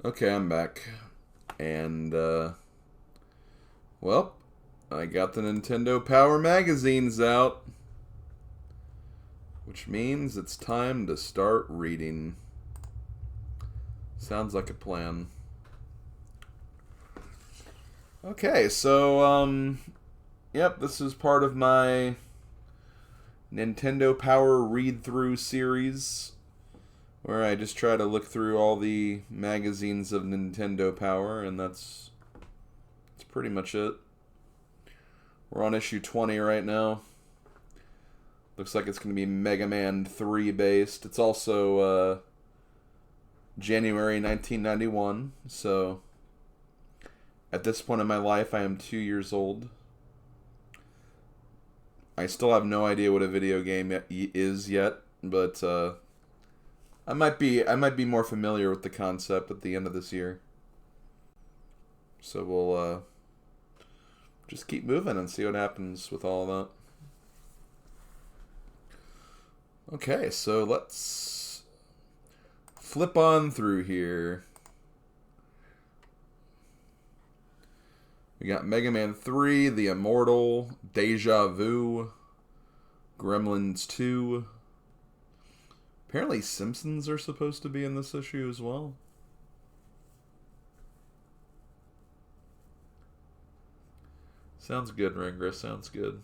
Okay, I'm back. And, well, I got the Nintendo Power magazines out, which means it's time to start reading. Sounds like a plan. Okay, so, yep, this is part of my Nintendo Power read through series, where I just try to look through all the magazines of Nintendo Power, and that's pretty much it. We're on issue 20 right now. Looks like it's going to be Mega Man 3 based. It's also January 1991, so at this point in my life, I am 2 years old. I still have no idea what a video game is yet, but I might be more familiar with the concept at the end of this year. So we'll just keep moving and see what happens with all of that. Okay, so let's flip on through here. We got Mega Man 3, The Immortal, Deja Vu, Gremlins 2. Apparently Simpsons are supposed to be in this issue as well. Sounds good, Ringra. Sounds good.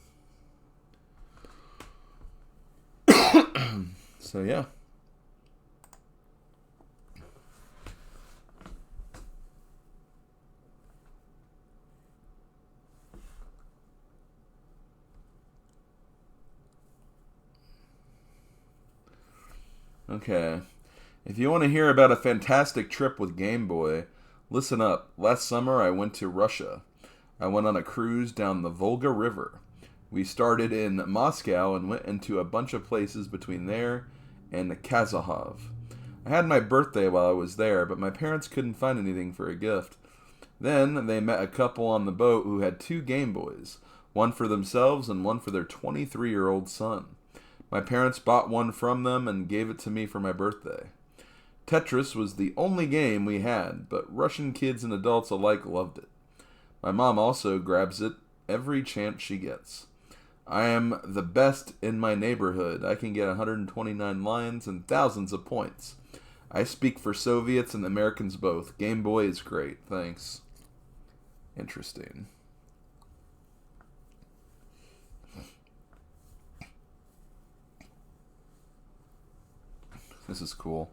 So, yeah. Okay. If you want to hear about a fantastic trip with Game Boy, listen up. Last summer I went to Russia. I went on a cruise down the Volga River. We started in Moscow and went into a bunch of places between there and Kazahov. I had my birthday while I was there, but my parents couldn't find anything for a gift. Then they met a couple on the boat who had two Game Boys, one for themselves and one for their 23-year-old son. My parents bought one from them and gave it to me for my birthday. Tetris was the only game we had, but Russian kids and adults alike loved it. My mom also grabs it every chance she gets. I am the best in my neighborhood. I can get 129 lines and thousands of points. I speak for Soviets and Americans both. Game Boy is great. Thanks. Interesting. This is cool.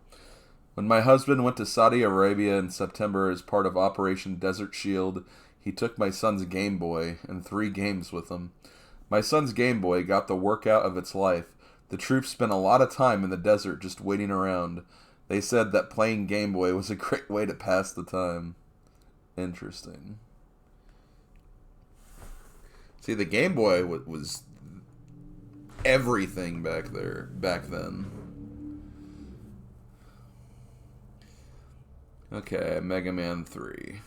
When my husband went to Saudi Arabia in September as part of Operation Desert Shield, he took my son's Game Boy and 3 games with him. My son's Game Boy got the workout of its life. The troops spent a lot of time in the desert just waiting around. They said that playing Game Boy was a great way to pass the time. Interesting. See, the Game Boy was everything back then. Okay, Mega Man 3.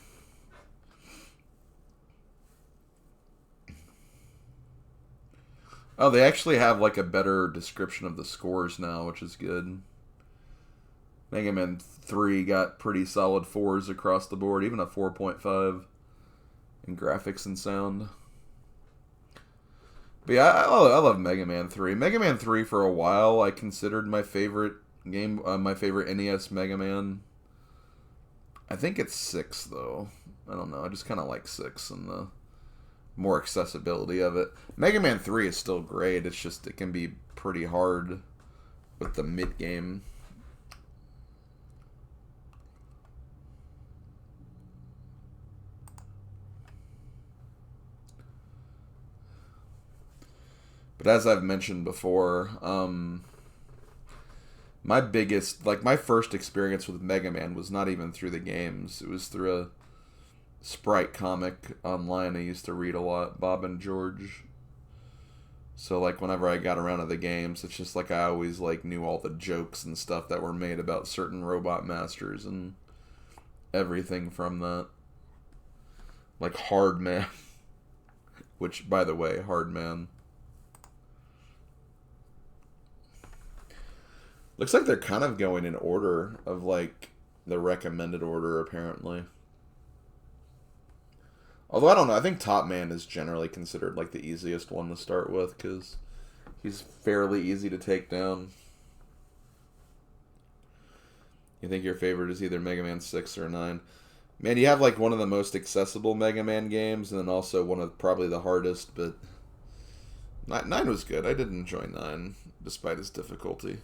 Oh, they actually have like a better description of the scores now, which is good. Mega Man 3 got pretty solid 4s across the board, even a 4.5 in graphics and sound. But yeah, I love Mega Man 3. Mega Man 3 for a while I considered my favorite game, my favorite NES Mega Man. I think it's 6 though. I don't know. I just kind of like 6 and the more accessibility of it. Mega Man 3 is still great. It's just it can be pretty hard with the mid game. But as I've mentioned before, my biggest, like my first experience with Mega Man was not even through the games. It was through a Sprite comic online I used to read a lot, Bob and George. So like whenever I got around to the games, it's just like I always like knew all the jokes and stuff that were made about certain robot masters and everything from that. Like Hard Man, which by the way, Hard Man. Looks like they're kind of going in order of like the recommended order, apparently. Although, I don't know. I think Top Man is generally considered, like, the easiest one to start with, because he's fairly easy to take down. You think your favorite is either Mega Man 6 or 9? Man, you have, like, one of the most accessible Mega Man games, and then also one of probably the hardest, but 9 was good. I did enjoy 9, despite its difficulty.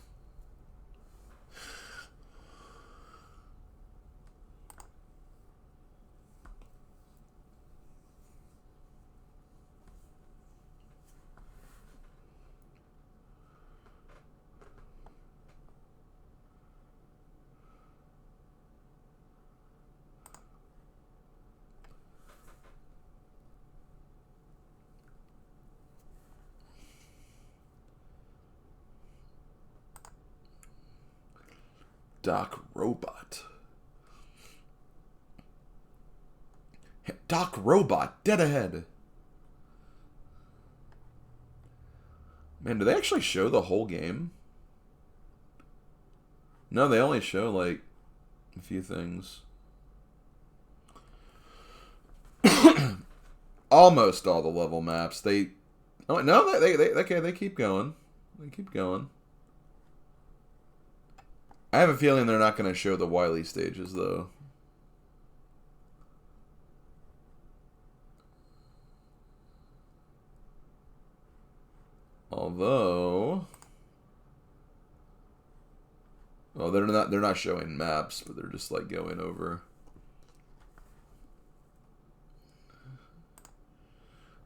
Doc Robot. Doc Robot, dead ahead. Man, do they actually show the whole game? No, they only show, like, a few things. Almost all the level maps. They... Oh, no, they keep going. They keep going. I have a feeling they're not going to show the Wily stages, though. Although... Well, they're not showing maps, but they're just, like, going over.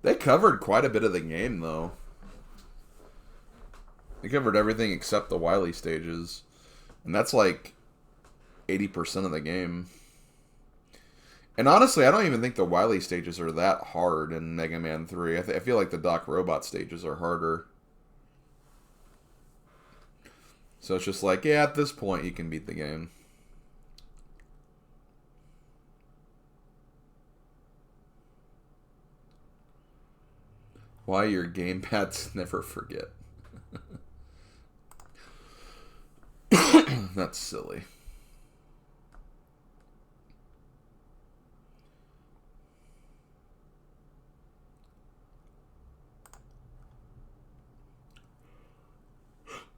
They covered quite a bit of the game, though. They covered everything except the Wily stages. And that's like 80% of the game. And honestly, I don't even think the Wily stages are that hard in Mega Man 3. I feel like the Doc Robot stages are harder. So it's just like, yeah, at this point you can beat the game. Why your gamepads never forget. That's silly.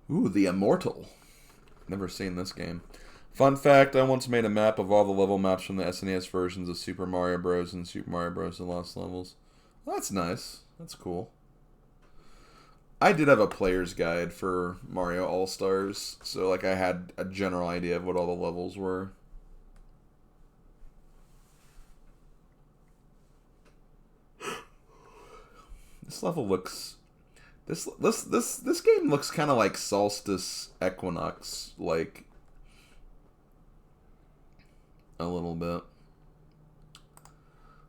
Ooh, the Immortal. Never seen this game. Fun fact, I once made a map of all the level maps from the SNES versions of Super Mario Bros. And Super Mario Bros. The Lost Levels. Well, that's nice. That's cool. I did have a player's guide for Mario All-Stars, so like I had a general idea of what all the levels were. This level looks... This game looks kind of like Solstice Equinox, like a little bit.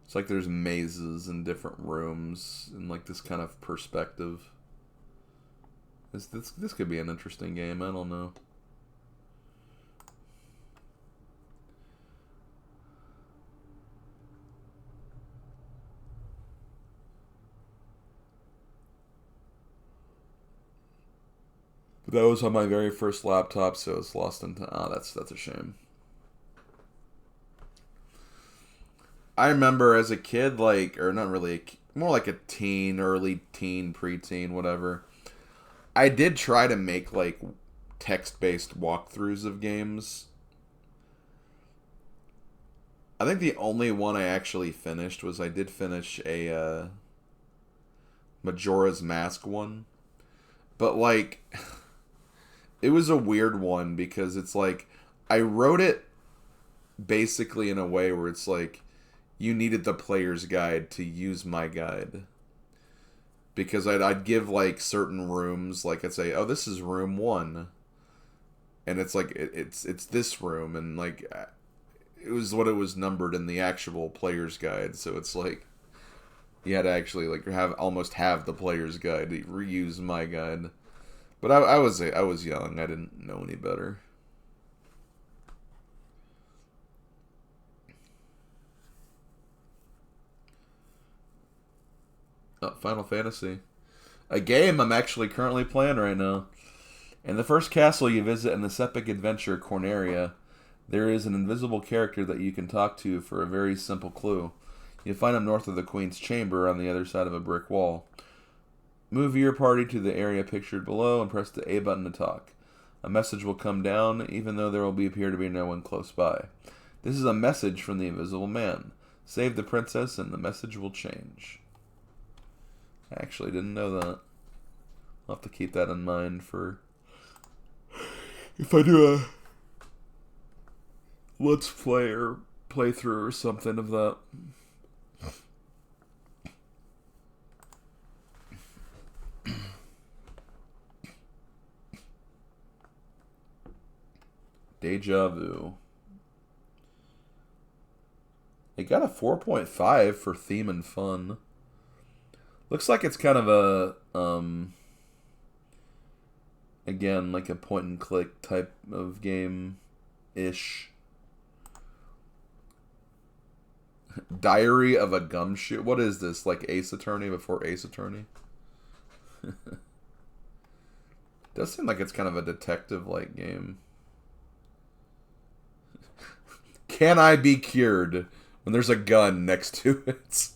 It's like there's mazes in different rooms and like this kind of perspective. This could be an interesting game. I don't know. But that was on my very first laptop, so it's lost in time. Oh, that's a shame. I remember as a kid, like, or not really, more like a teen, early teen, preteen, whatever. I did try to make, like, text-based walkthroughs of games. I think the only one I actually finished was I did finish a Majora's Mask one. But, like, it was a weird one because it's like, I wrote it basically in a way where it's like, you needed the player's guide to use my guide. Because I'd give, like, certain rooms, like, I'd say, oh, this is room 1. And it's like, it's this room, and, like, it was what it was numbered in the actual player's guide, so it's like, you had to actually, like, almost have the player's guide to reuse my guide. But I was young, I didn't know any better. Final Fantasy. A game I'm actually currently playing right now. In the first castle you visit in this epic adventure, Corneria, There is an invisible character that you can talk to for a very simple clue. You find him north of the Queen's Chamber on the other side of a brick wall. Move your party to the area pictured below and press the A button to talk. A message will come down, even though there will appear to be no one close by. This is a message from the Invisible Man. Save the princess and the message will change. I actually didn't know that. I'll have to keep that in mind for if I do a Let's Play or playthrough or something of that. Deja Vu. It got a 4.5 for theme and fun. Looks like it's kind of a, again, like a point and click type of game-ish. Diary of a Gumshoe. What is this? Like Ace Attorney before Ace Attorney? Does seem like it's kind of a detective-like game. Can I be cured when there's a gun next to it?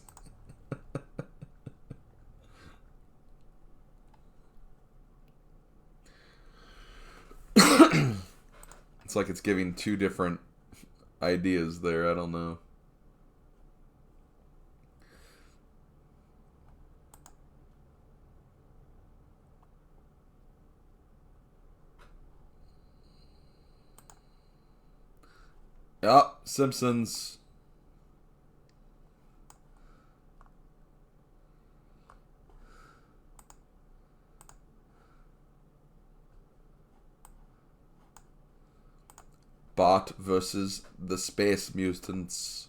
It's like it's giving two different ideas there. I don't know. Oh, Simpsons. Bot versus the Space Mutants.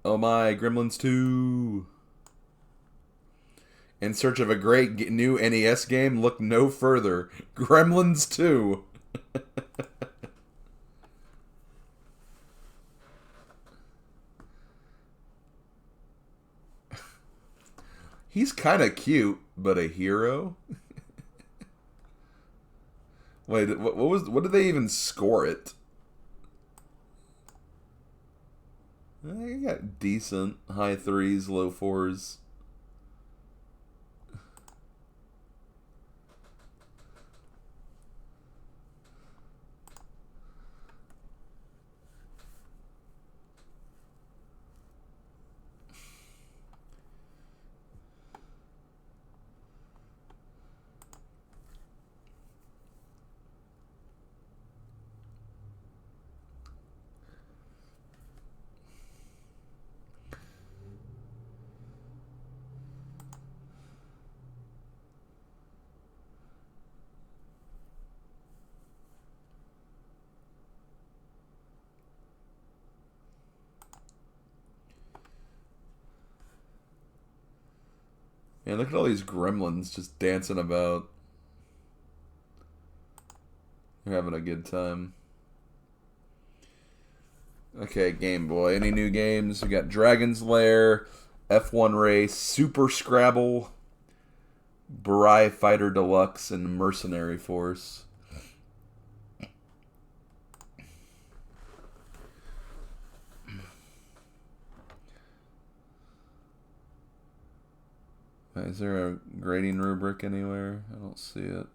Oh my, Gremlins 2. In search of a great new NES game, look no further. Gremlins 2. He's kind of cute, but a hero? Wait, what did they even score it? I got decent. High 3s, low 4s. Man, look at all these gremlins just dancing about. They're having a good time. Okay, Game Boy. Any new games? We got Dragon's Lair, F1 Race, Super Scrabble, Burai Fighter Deluxe, and Mercenary Force. Is there a grading rubric anywhere? I don't see it.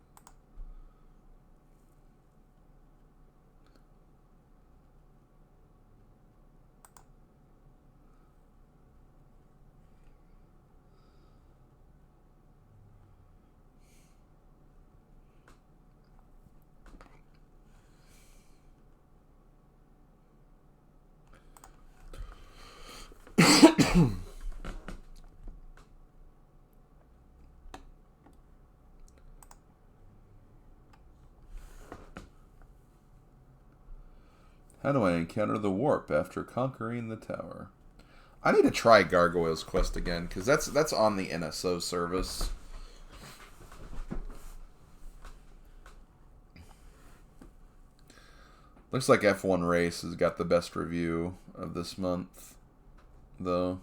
How do I encounter the warp after conquering the tower? I need to try Gargoyle's Quest again, because that's on the NSO service. Looks like F1 Race has got the best review of this month, though.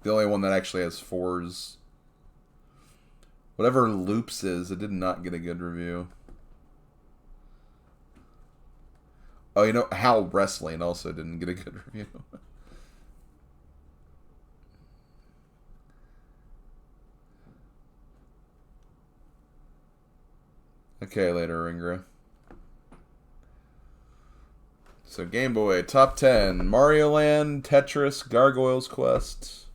The only one that actually has 4s. Whatever Loops is, it did not get a good review. Oh, you know, Hal Wrestling also didn't get a good review. Okay, later, Ringra. So, Game Boy, top 10. Mario Land, Tetris, Gargoyle's Quest.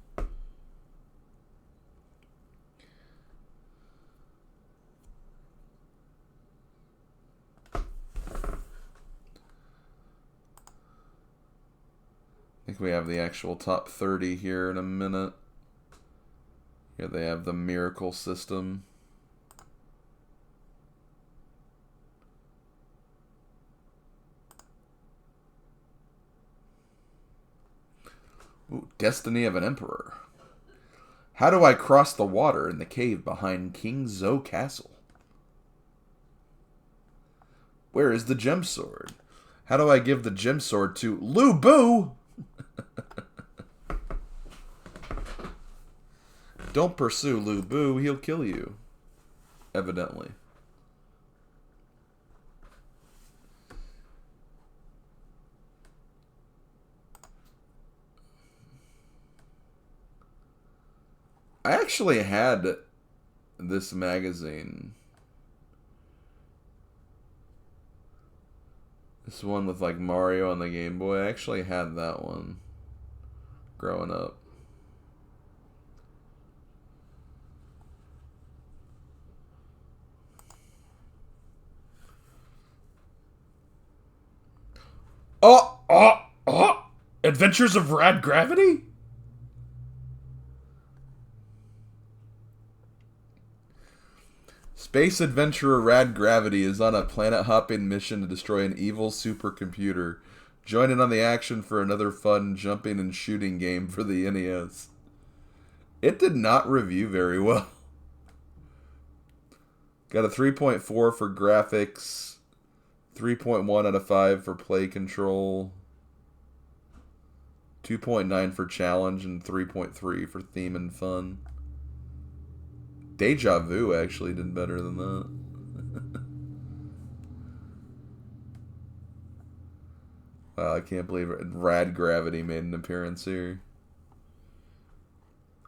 I think we have the actual top 30 here in a minute. Here they have the Miracle System. Ooh, Destiny of an Emperor. How do I cross the water in the cave behind King Zo Castle? Where is the gem sword? How do I give the gem sword to Lu Bu? Don't pursue Lu Bu, he'll kill you. Evidently. I actually had this magazine. This one with like Mario on the Game Boy. I actually had that one growing up. Adventures of Rad Gravity? Space adventurer Rad Gravity is on a planet-hopping mission to destroy an evil supercomputer. Join in on the action for another fun jumping and shooting game for the NES. It did not review very well. Got a 3.4 for graphics, 3.1 out of 5 for play control, 2.9 for challenge, and 3.3 for theme and fun. Deja Vu actually did better than that. Wow, I can't believe it. Rad Gravity made an appearance here.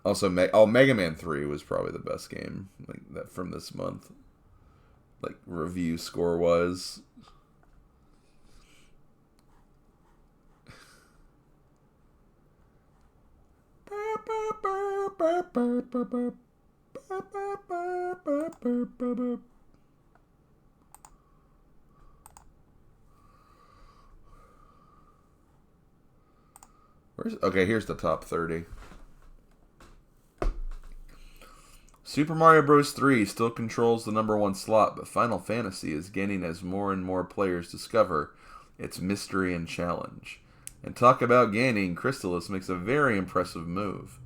Also, Mega Man 3 was probably the best game like that from this month. Like, review score-wise. Okay, here's the top 30. Super Mario Bros. 3 still controls the #1 slot, but Final Fantasy is gaining as more and more players discover its mystery and challenge. And talk about gaining, Crystalis makes a very impressive move.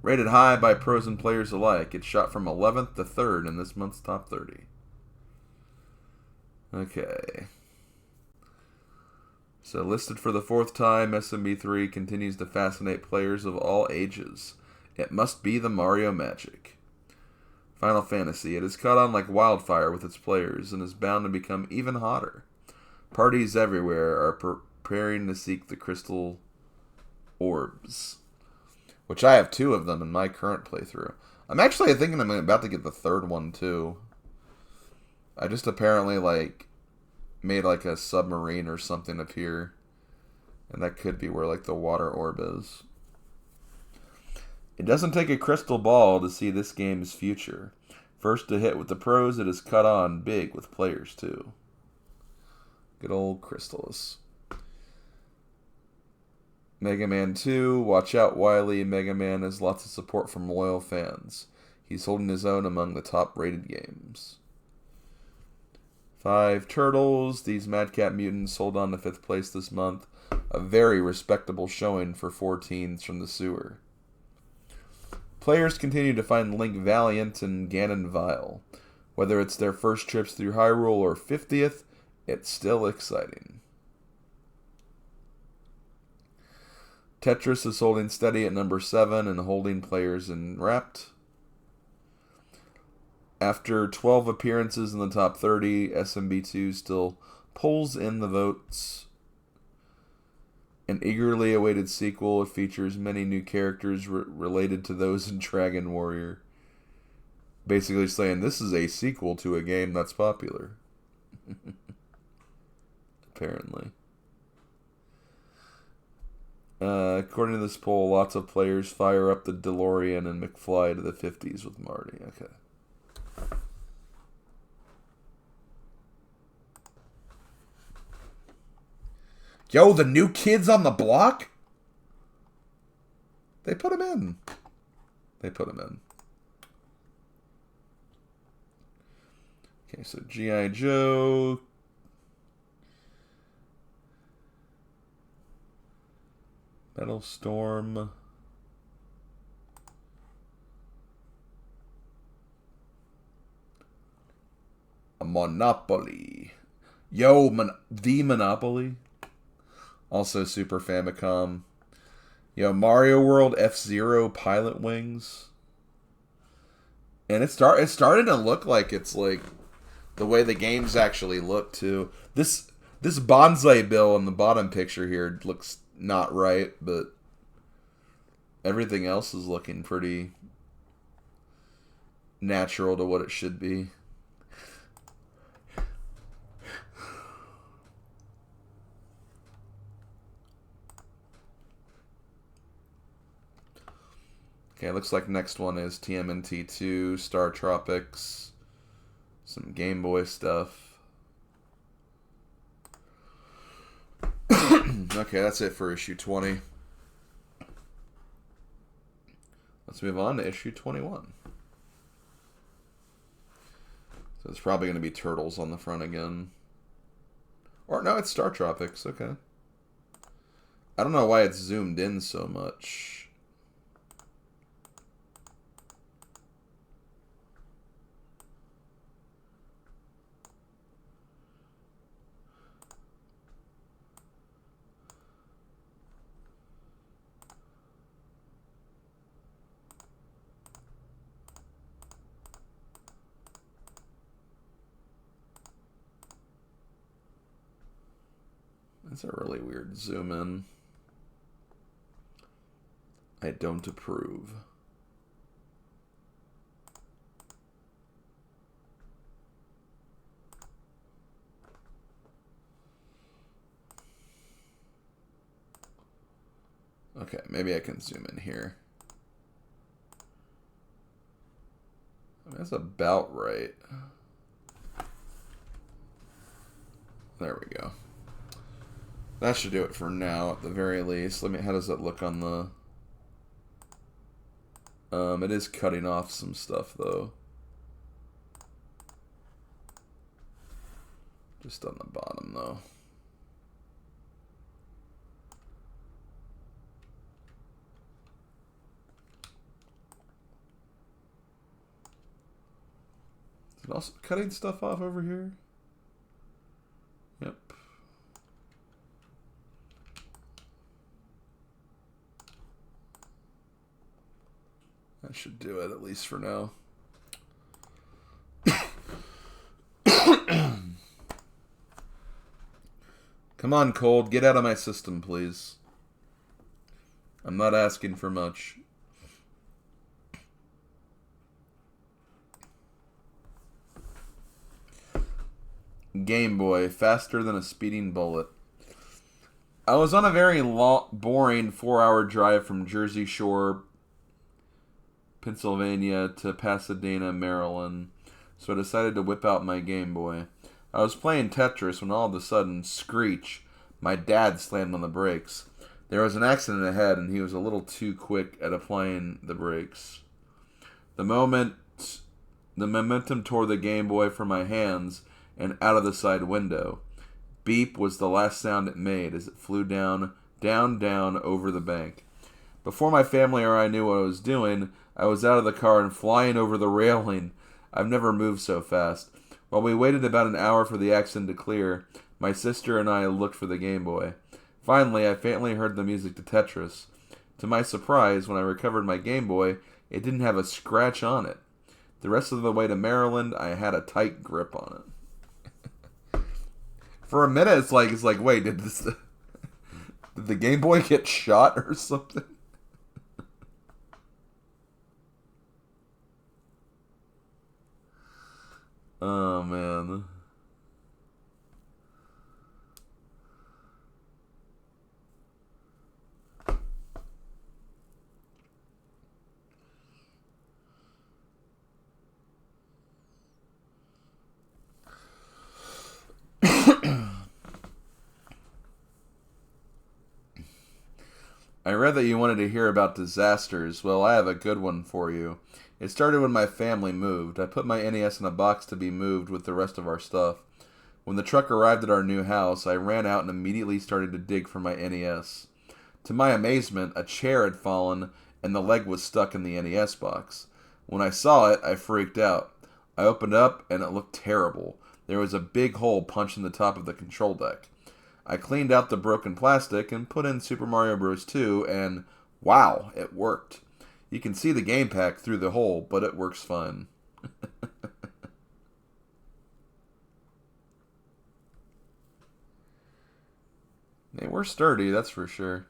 Rated high by pros and players alike, it shot from 11th to 3rd in this month's top 30. Okay. So listed for the 4th time, SMB3 continues to fascinate players of all ages. It must be the Mario magic. Final Fantasy, it has caught on like wildfire with its players and is bound to become even hotter. Parties everywhere are preparing to seek the crystal orbs, which I have 2 of them in my current playthrough. I'm actually thinking I'm about to get the 3rd one too. I just apparently like made like a submarine or something appear, and that could be where like the water orb is. It doesn't take a crystal ball to see this game's future. First to hit with the pros, it is cut on big with players too. Good old Crystalis. Mega Man 2, watch out Wily. Mega Man has lots of support from loyal fans. He's holding his own among the top rated games. 5 Turtles, these Madcap Mutants hold on to 5th place this month. A very respectable showing for 4 teens from the sewer. Players continue to find Link valiant and Ganon vile. Whether it's their first trips through Hyrule or 50th, it's still exciting. Tetris is holding steady at #7 and holding players enwrapped. After 12 appearances in the top 30, SMB2 still pulls in the votes. An eagerly awaited sequel, it features many new characters related to those in Dragon Warrior. Basically saying this is a sequel to a game that's popular. Apparently. According to this poll, lots of players fire up the DeLorean and McFly to the 50s with Marty. Okay. Yo, the New Kids on the Block? They put him in. They put him in. Okay, so G.I. Joe. Metal Storm. A Monopoly. Yo, the Monopoly. Also Super Famicom. Yo, Mario World, F-Zero, Pilot Wings. And it's starting to look like it's like the way the games actually look too. This bonsai bill in the bottom picture here looks not right, but everything else is looking pretty natural to what it should be. Okay, looks like next one is TMNT 2, Star Tropics, some Game Boy stuff. Okay, that's it for issue 20. Let's move on to issue 21. So it's probably going to be Turtles on the front again. Or no, it's Star Tropics. Okay. I don't know why it's zoomed in so much. That's a really weird zoom in. I don't approve. Okay, maybe I can zoom in here. I mean, that's about right. There we go. That should do it for now, at the very least. How does that look on the... it is cutting off some stuff, though. Just on the bottom, though. Is it also cutting stuff off over here? Yep. That should do it, at least for now. Come on, Cold. Get out of my system, please. I'm not asking for much. Game Boy. Faster than a speeding bullet. I was on a very boring 4-hour drive from Jersey Shore, Pennsylvania to Pasadena, Maryland, so I decided to whip out my Game Boy. I was playing Tetris when all of a sudden, screech, my dad slammed on the brakes. There was an accident ahead and he was a little too quick at applying the brakes. The momentum tore the Game Boy from my hands and out of the side window. Beep was the last sound it made as it flew down, down over the bank. Before my family or I knew what I was doing, I was out of the car and flying over the railing. I've never moved so fast. While we waited about an hour for the accident to clear, my sister and I looked for the Game Boy. Finally, I faintly heard the music to Tetris. To my surprise, when I recovered my Game Boy, it didn't have a scratch on it. The rest of the way to Maryland, I had a tight grip on it. For a minute, it's like, wait, did the Game Boy get shot or something? Oh man. I read that you wanted to hear about disasters. Well, I have a good one for you. It started when my family moved. I put my NES in a box to be moved with the rest of our stuff. When the truck arrived at our new house, I ran out and immediately started to dig for my NES. To my amazement, a chair had fallen and the leg was stuck in the NES box. When I saw it, I freaked out. I opened it up and it looked terrible. There was a big hole punched in the top of the control deck. I cleaned out the broken plastic and put in Super Mario Bros. 2 and wow, it worked. You can see the game pack through the hole, but it works fine. They were sturdy, that's for sure.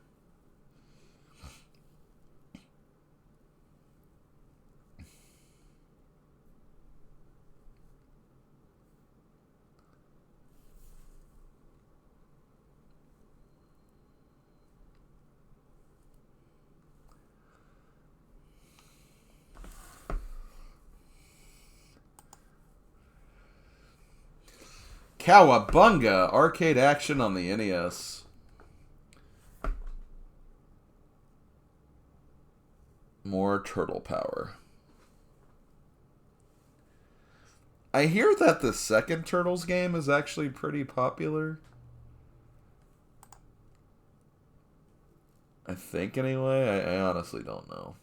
Cowabunga! Arcade action on the NES. More turtle power. I hear that the second Turtles game is actually pretty popular. I think, anyway. I honestly don't know.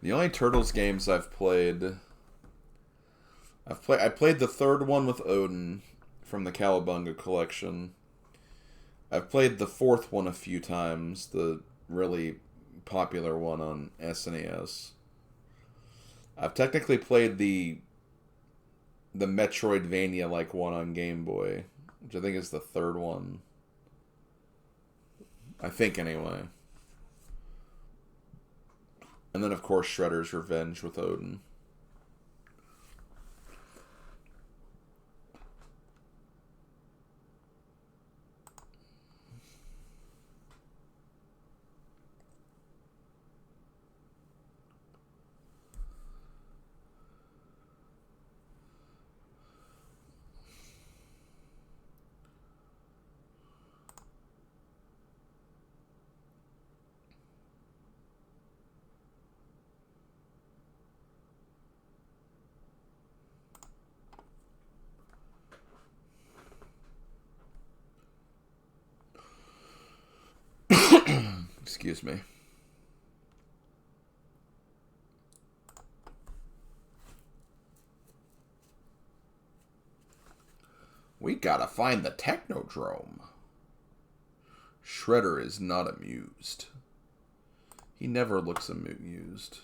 The only Turtles games I played the third one with Odin from the Cowabunga collection. I've played the fourth one a few times, the really popular one on SNES. I've technically played the Metroidvania like one on Game Boy, which I think is the third one. I think anyway. And then of course Shredder's Revenge with Odin. Excuse me. We gotta find the Technodrome. Shredder is not amused. He never looks amused.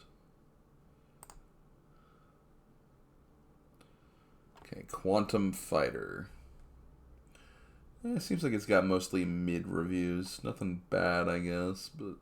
Okay, Quantum Fighter. It seems like it's got mostly mid reviews. Nothing bad, I guess, but...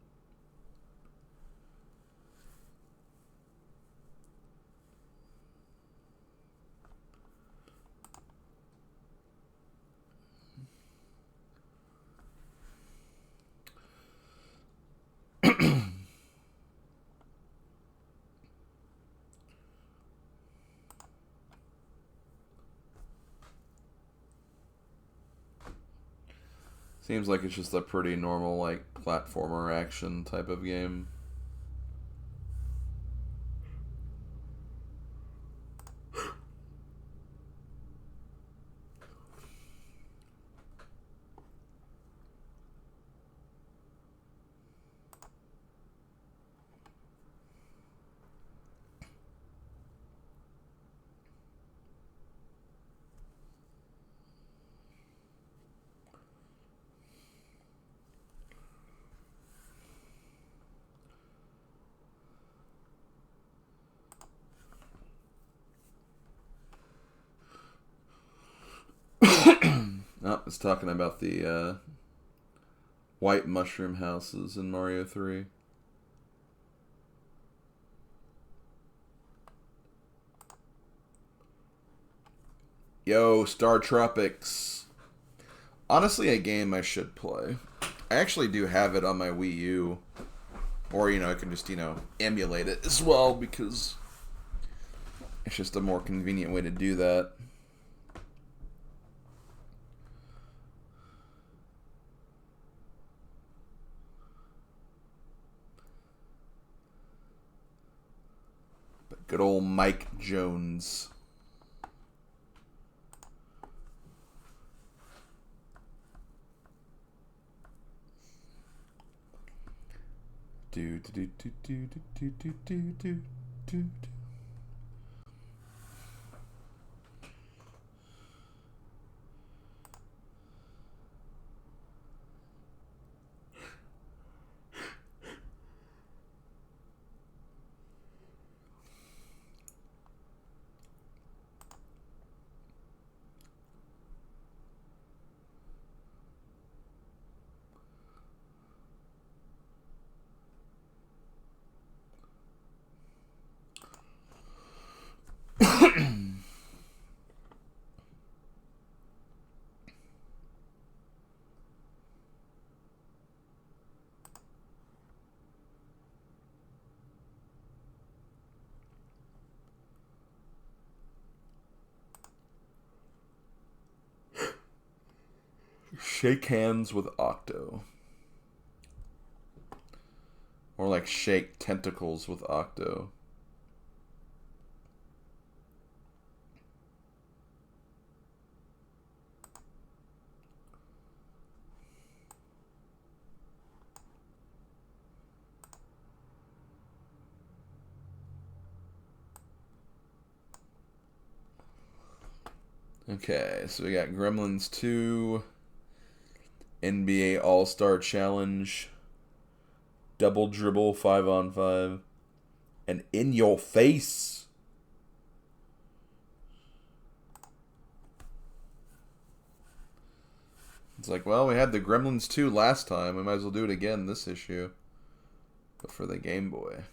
Seems like it's just a pretty normal, like, platformer action type of game. Oh, it's talking about the white mushroom houses in Mario 3. Yo, Star Tropics. Honestly, a game I should play. I actually do have it on my Wii U. Or, I can just, emulate it as well, because it's just a more convenient way to do that. But good old Mike Jones. Do do do do do do do do do do. Shake hands with Octo. Or like shake tentacles with Octo. Okay, so we got Gremlins 2, NBA All-Star Challenge, Double Dribble 5-on-5, and In Your Face. It's like, well, we had the Gremlins 2 last time. We might as well do it again this issue. But for the Game Boy.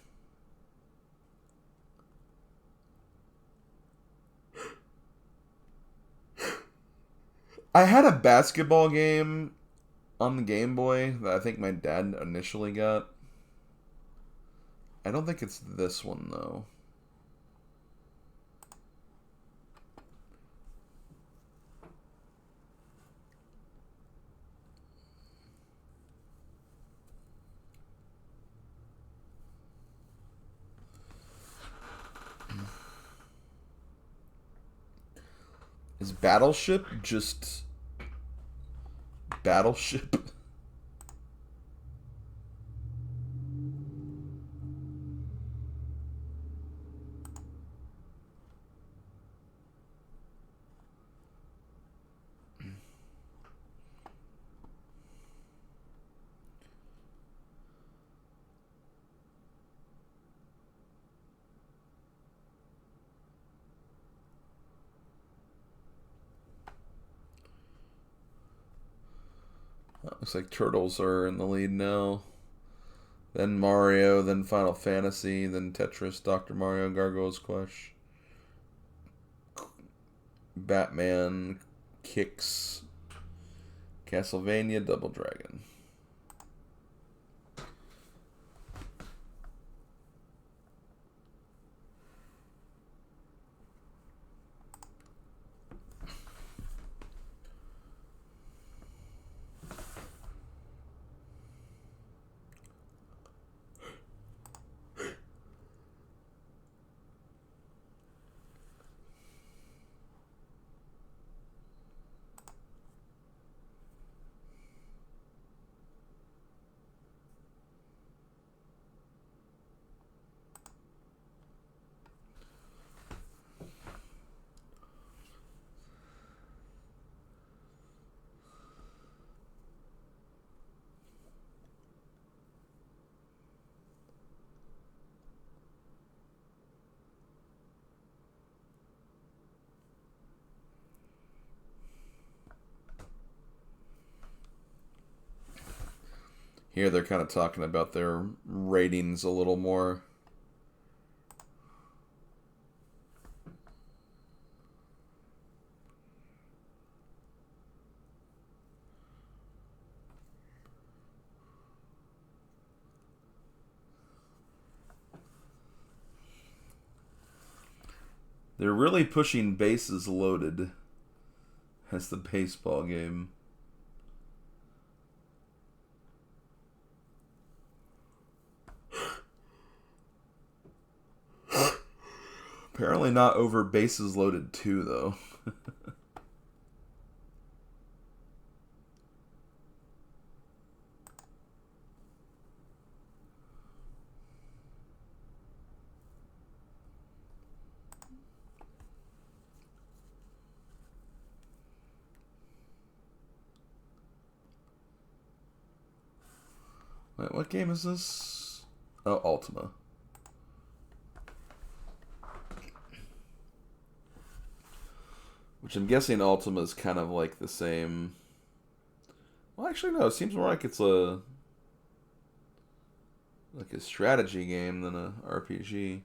I had a basketball game on the Game Boy that I think my dad initially got. I don't think it's this one, though. Is Battleship just Battleship? Looks like Turtles are in the lead now. Then Mario, then Final Fantasy, then Tetris, Dr. Mario, Gargoyle's Quest, Batman, Kicks, Castlevania, Double Dragon. Here they're kind of talking about their ratings a little more. They're really pushing bases loaded as the baseball game. Apparently not over bases loaded 2, though. Wait, what game is this? Oh, Ultima. Which I'm guessing Ultima is kind of like the same. Well, actually, no. It seems more like it's a strategy game than a RPG.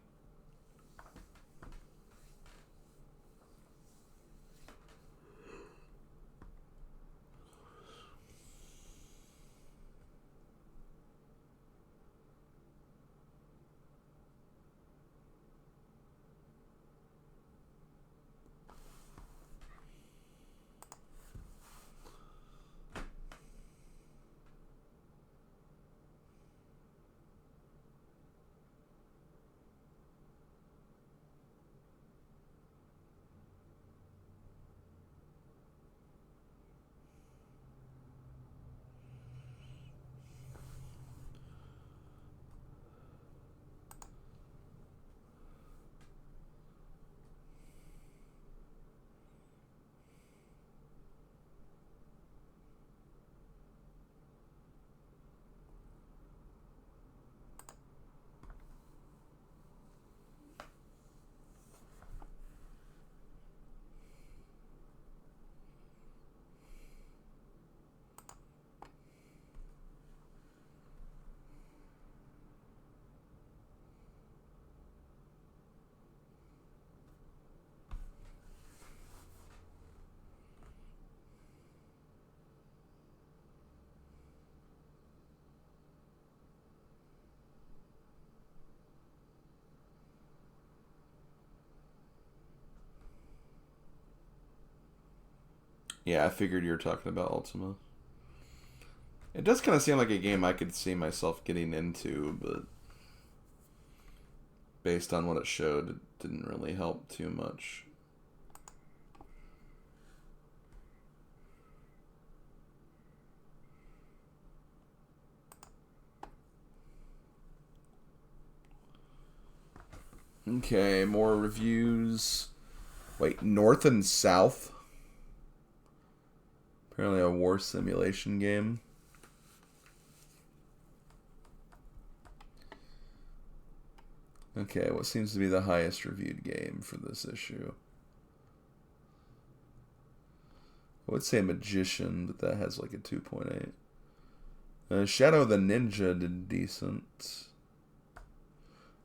Yeah, I figured you were talking about Ultima. It does kind of seem like a game I could see myself getting into, but based on what it showed, it didn't really help too much. Okay, more reviews. Wait, North and South? Apparently a war simulation game. Okay, what seems to be the highest reviewed game for this issue? I would say Magician, but that has like a 2.8. Shadow the Ninja did decent.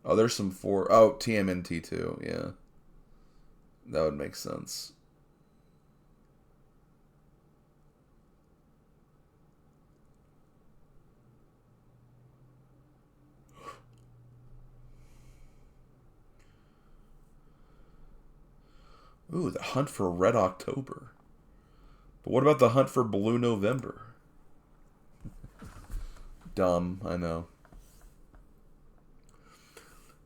Oh, there's some 4. Oh, TMNT 2, yeah. That would make sense. Ooh, the Hunt for Red October. But what about the Hunt for Blue November? Dumb, I know.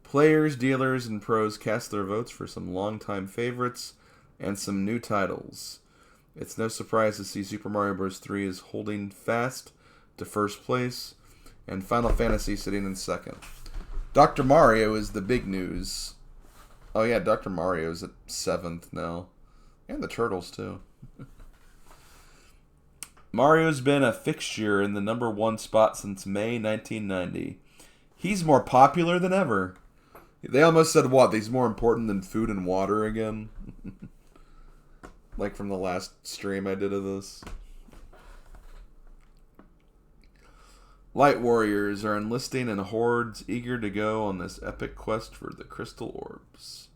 Players, dealers, and pros cast their votes for some longtime favorites and some new titles. It's no surprise to see Super Mario Bros. 3 is holding fast to first place, and Final Fantasy sitting in second. Dr. Mario is the big news. Oh yeah, Dr. Mario's at 7th now. And the Turtles, too. Mario's been a fixture in the number 1 spot since May 1990. He's more popular than ever. They almost said, what, he's more important than food and water again? Like from the last stream I did of this. Light warriors are enlisting in hordes eager to go on this epic quest for the crystal orbs.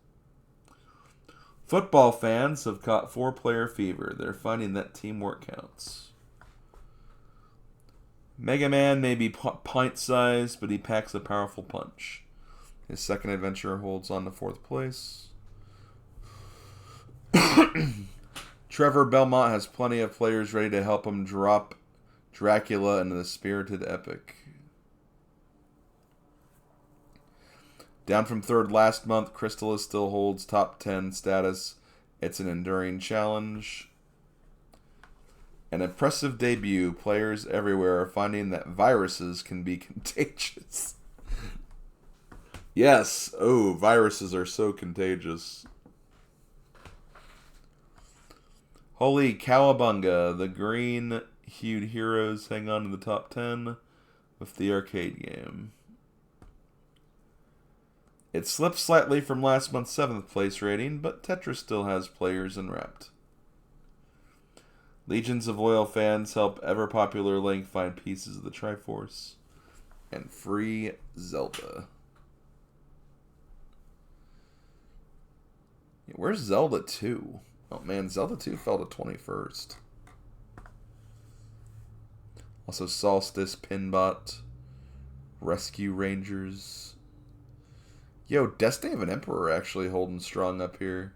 Football fans have caught four-player fever. They're finding that teamwork counts. Mega Man may be pint-sized, but he packs a powerful punch. His second adventure holds on to fourth place. Trevor Belmont has plenty of players ready to help him drop Dracula into the spirited epic. Down from third last month, Crystalis still holds top 10 status. It's an enduring challenge. An impressive debut. Players everywhere are finding that viruses can be contagious. Yes. Oh, viruses are so contagious. Holy cowabunga. The green-hued heroes hang on to the top 10 with the arcade game. It slipped slightly from last month's 7th place rating, but Tetris still has players enwrapped. Legions of loyal fans help ever-popular Link find pieces of the Triforce and free Zelda. Where's Zelda 2? Oh man, Zelda 2 fell to 21st. Also Solstice, Pinbot, Rescue Rangers. Yo, Destiny of an Emperor actually holding strong up here.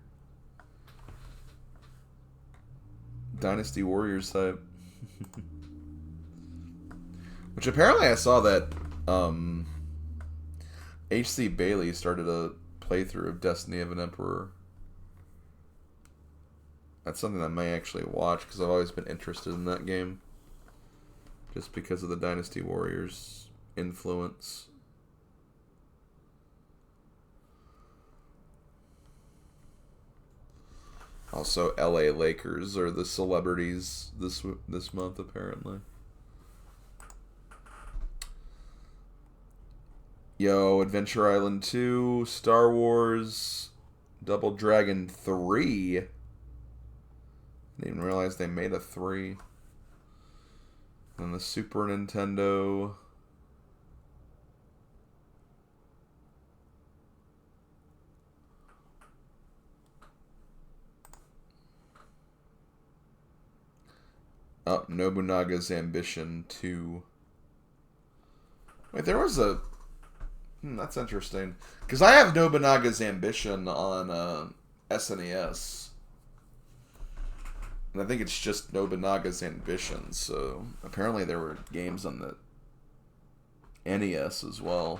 Dynasty Warriors type. Which apparently I saw that H.C. Bailey started a playthrough of Destiny of an Emperor. That's something I may actually watch because I've always been interested in that game. Just because of the Dynasty Warriors influence. Also, LA Lakers are the celebrities this month, apparently. Yo, Adventure Island 2, Star Wars, Double Dragon 3. I didn't even realize they made a 3. And the Super Nintendo. Oh, Nobunaga's Ambition 2. Wait, there was a... that's interesting. Because I have Nobunaga's Ambition on SNES. And I think it's just Nobunaga's Ambition. So apparently there were games on the NES as well.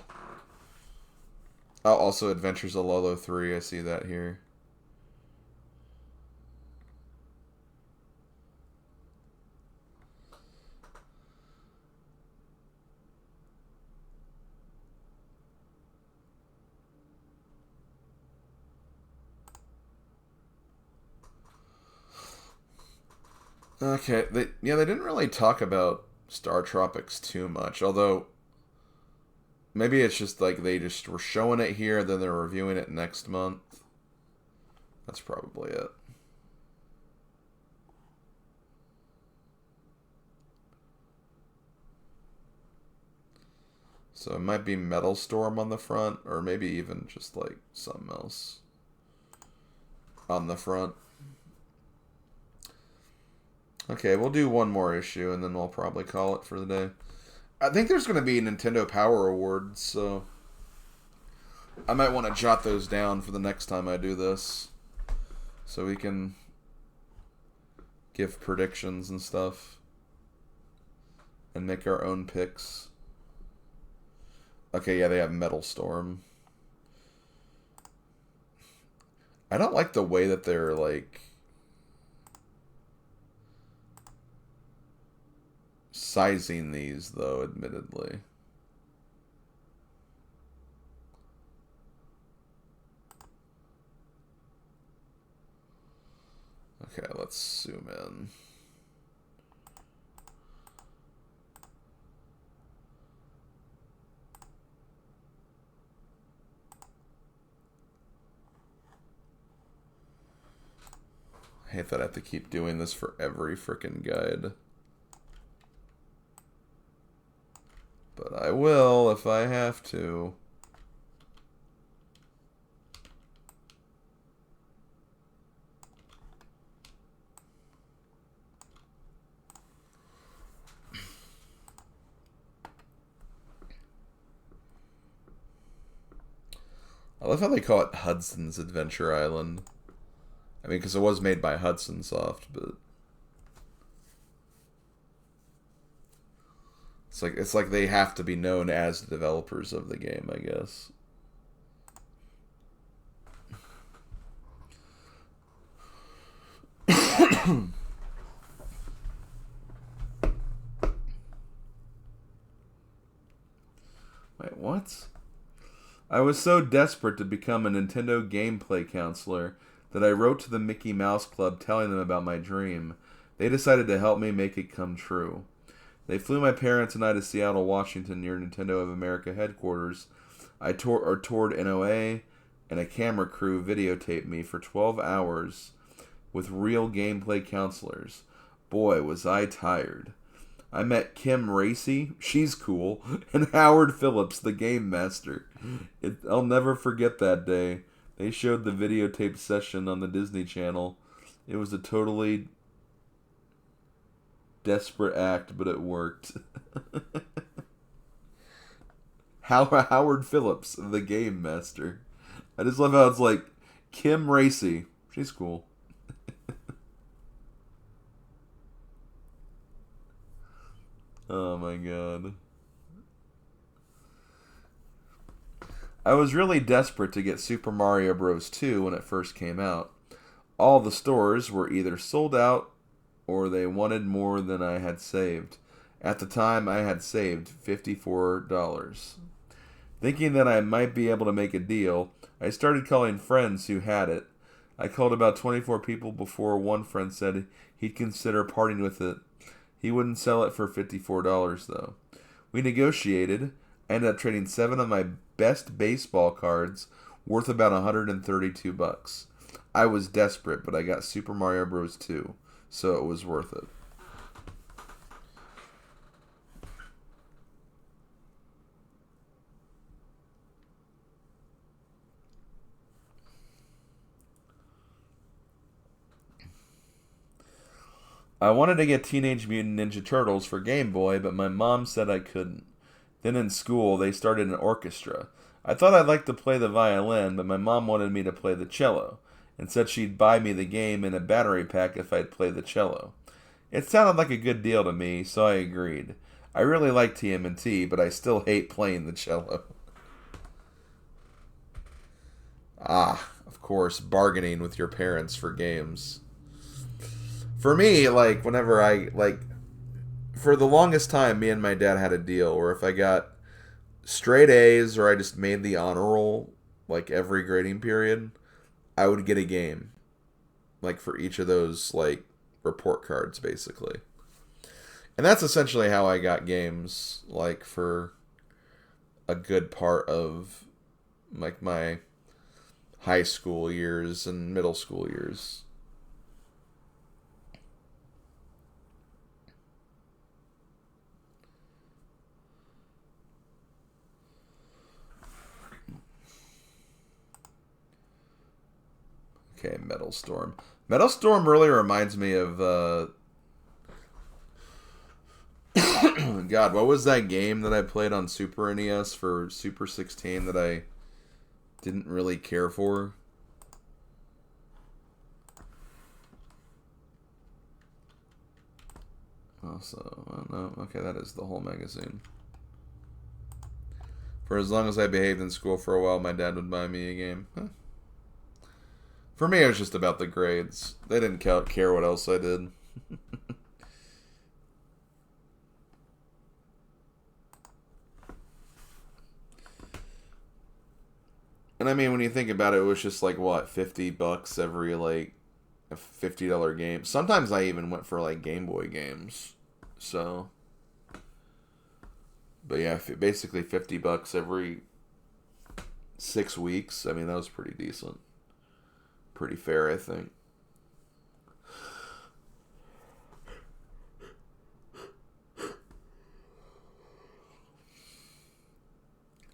Oh, also Adventures of Lolo 3. I see that here. Okay, they didn't really talk about Star Tropics too much, although maybe it's just like they just were showing it here, then they're reviewing it next month. That's probably it. So it might be Metal Storm on the front, or maybe even just like something else on the front. Okay, we'll do one more issue, and then we'll probably call it for the day. I think there's going to be Nintendo Power Awards, so I might want to jot those down for the next time I do this, so we can give predictions and stuff, and make our own picks. Okay, yeah, they have Metal Storm. I don't like the way that they're, like, sizing these, though, admittedly. Okay, let's zoom in. I hate that I have to keep doing this for every frickin' guide. but I will if I have to. I love how they call it Hudson's Adventure Island. I mean, because it was made by Hudson Soft, but it's like they have to be known as the developers of the game, I guess. Wait, what? I was so desperate to become a Nintendo gameplay counselor that I wrote to the Mickey Mouse Club telling them about my dream. They decided to help me make it come true. They flew my parents and I to Seattle, Washington, near Nintendo of America headquarters. I toured NOA, and a camera crew videotaped me for 12 hours with real gameplay counselors. Boy, was I tired. I met Kim Racy, she's cool, and Howard Phillips, the game master. I'll never forget that day. They showed the videotaped session on the Disney Channel. It was a totally desperate act, but it worked. Howard Phillips, the game master. I just love how it's like Kim Racy, she's cool. Oh my god. I was really desperate to get Super Mario Bros. 2 when it first came out. All the stores were either sold out or they wanted more than I had saved. At the time, I had saved $54. Thinking that I might be able to make a deal, I started calling friends who had it. I called about 24 people before one friend said he'd consider parting with it. He wouldn't sell it for $54, though. We negotiated. I ended up trading 7 of my best baseball cards worth about $132. I was desperate, but I got Super Mario Bros. 2, so it was worth it. I wanted to get Teenage Mutant Ninja Turtles for Game Boy, but my mom said I couldn't. Then in school, they started an orchestra. I thought I'd like to play the violin, but my mom wanted me to play the cello, and said she'd buy me the game in a battery pack if I'd play the cello. It sounded like a good deal to me, so I agreed. I really like TMNT, but I still hate playing the cello. Ah, of course, bargaining with your parents for games. For me, like, whenever for the longest time, me and my dad had a deal where if I got straight A's or I just made the honor roll, like, every grading period, I would get a game. Like, for each of those, like, report cards, basically. And that's essentially how I got games, like, for a good part of, like, my high school years and middle school years. Okay, Metal Storm. Metal Storm really reminds me of, God, what was that game that I played on Super NES for Super 16 that I didn't really care for? Also, no, okay, that is the whole magazine. For as long as I behaved in school for a while, my dad would buy me a game. Huh. For me, it was just about the grades. They didn't care what else I did. And I mean, when you think about it, it was just like, what, $50 every, like, a $50 game. Sometimes I even went for, like, Game Boy games. So, but yeah, basically $50 every 6 weeks. I mean, that was pretty decent. Pretty fair, I think.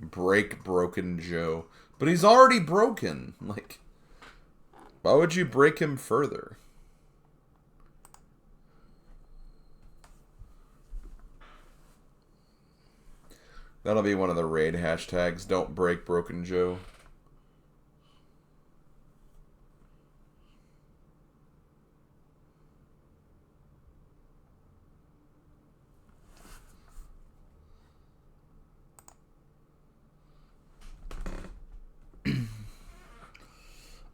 Break Broken Joe. But he's already broken. Like, why would you break him further? That'll be one of the raid hashtags. Don't break Broken Joe.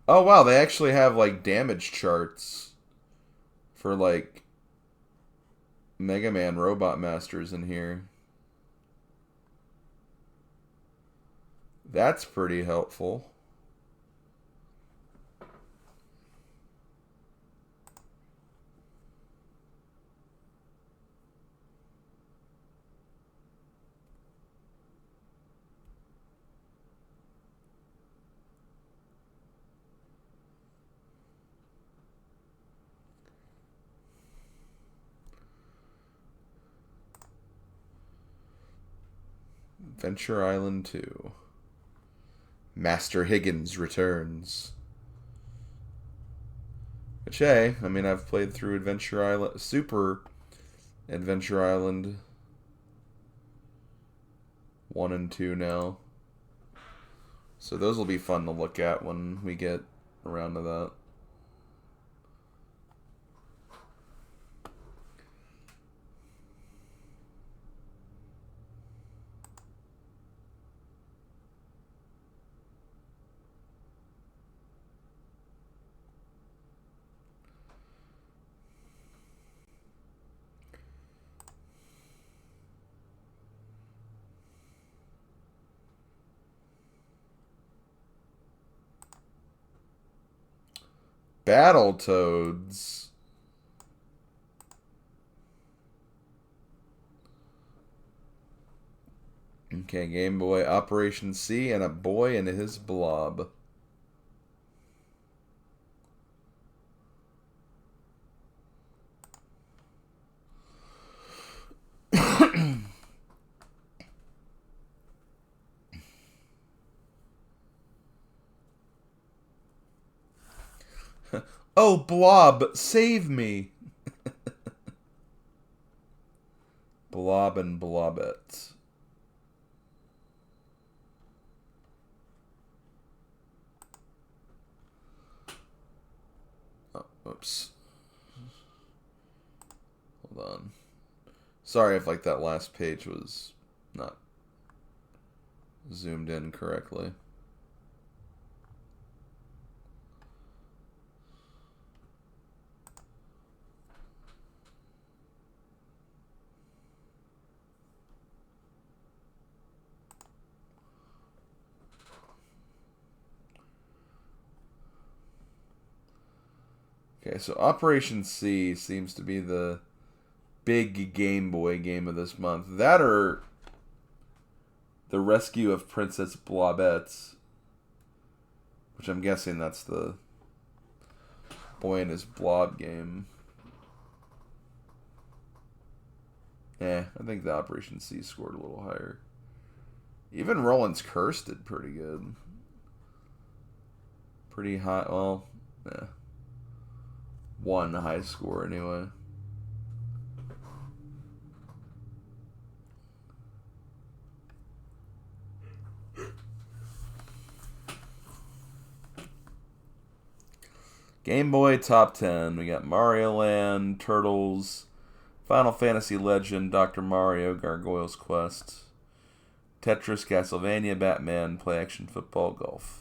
Oh wow, they actually have like damage charts for like Mega Man Robot Masters in here. That's pretty helpful. Adventure Island 2. Master Higgins returns. Which, hey, I mean, I've played through Adventure Island, Super Adventure Island 1 and 2 now. So those will be fun to look at when we get around to that. Battletoads. Okay, Game Boy, Operation C, and a boy and his blob. Oh, Blob, save me! Blob and Blobette. Oh, oops. Hold on. Sorry if like that last page was not zoomed in correctly. Okay, so Operation C seems to be the big Game Boy game of this month. That or the Rescue of Princess Blobette, which I'm guessing that's the boy and his blob game. I think the Operation C scored a little higher. Even Roland's Curse did pretty good. Pretty high, well, yeah. One high score anyway. Game Boy Top 10. We got Mario Land, Turtles, Final Fantasy Legend, Dr. Mario, Gargoyle's Quest, Tetris, Castlevania, Batman, Play Action Football, Golf.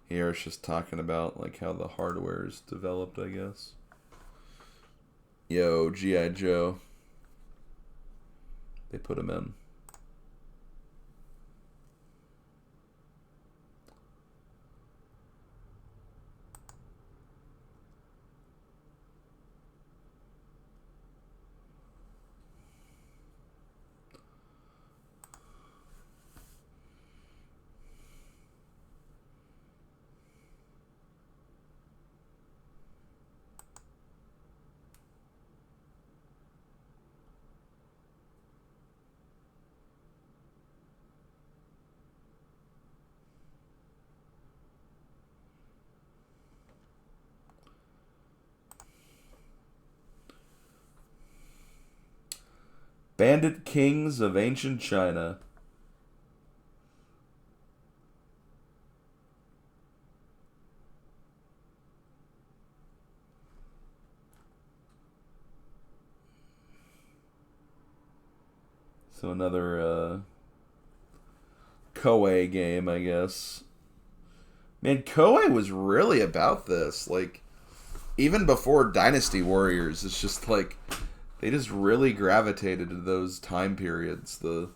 Here it's just talking about like how the hardware is developed, I guess. Yo, G.I. Joe. They put him in. Bandit Kings of Ancient China. So another Koei game, I guess. Man, Koei was really about this. Like, even before Dynasty Warriors, it's just like they just really gravitated to those time periods. The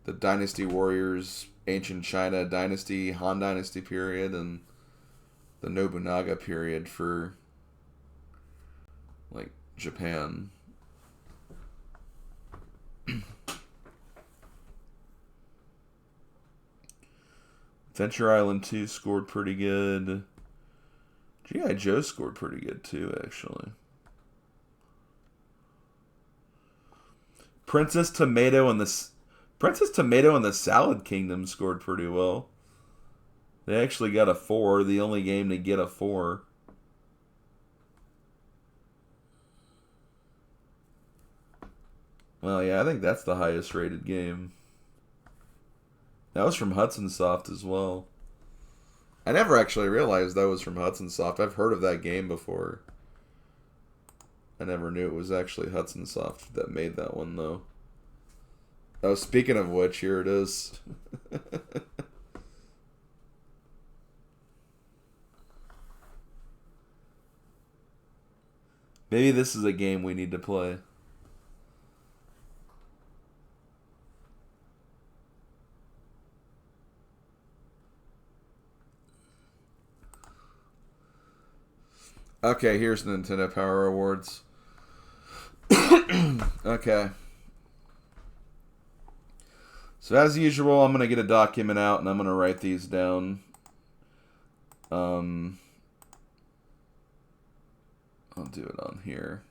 Dynasty Warriors, Ancient China Dynasty, Han Dynasty period, and the Nobunaga period for like Japan. Adventure Island 2 scored pretty good. G.I. Joe scored pretty good too, actually. Princess Tomato and the Salad Kingdom scored pretty well. They actually got a 4, the only game to get a 4. Well, yeah, I think that's the highest rated game. That was from Hudson Soft as well. I never actually realized that was from Hudson Soft. I've heard of that game before. I never knew it was actually Hudson Soft that made that one, though. Oh, speaking of which, here it is. Maybe this is a game we need to play. Okay, here's Nintendo Power Awards. Okay. So as usual, I'm going to get a document out and I'm going to write these down. I'll do it on here.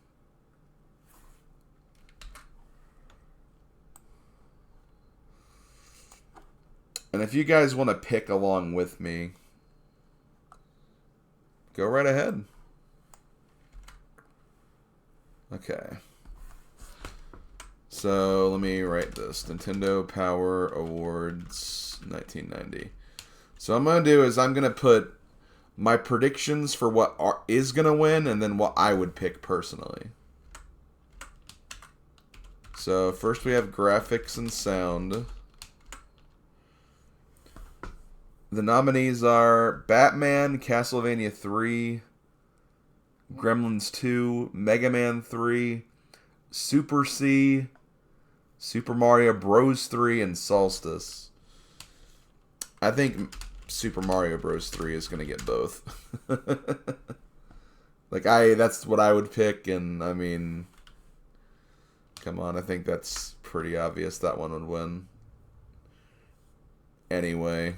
And if you guys want to pick along with me, go right ahead. Okay. So let me write this. Nintendo Power Awards 1990. So what I'm going to do is I'm going to put my predictions for what is going to win and then what I would pick personally. So first we have graphics and sound. The nominees are Batman, Castlevania 3, Gremlins 2, Mega Man 3, Super C, Super Mario Bros. 3, and Solstice. I think Super Mario Bros. 3 is going to get both. That's what I would pick, and I mean, come on, I think that's pretty obvious that one would win. Anyway.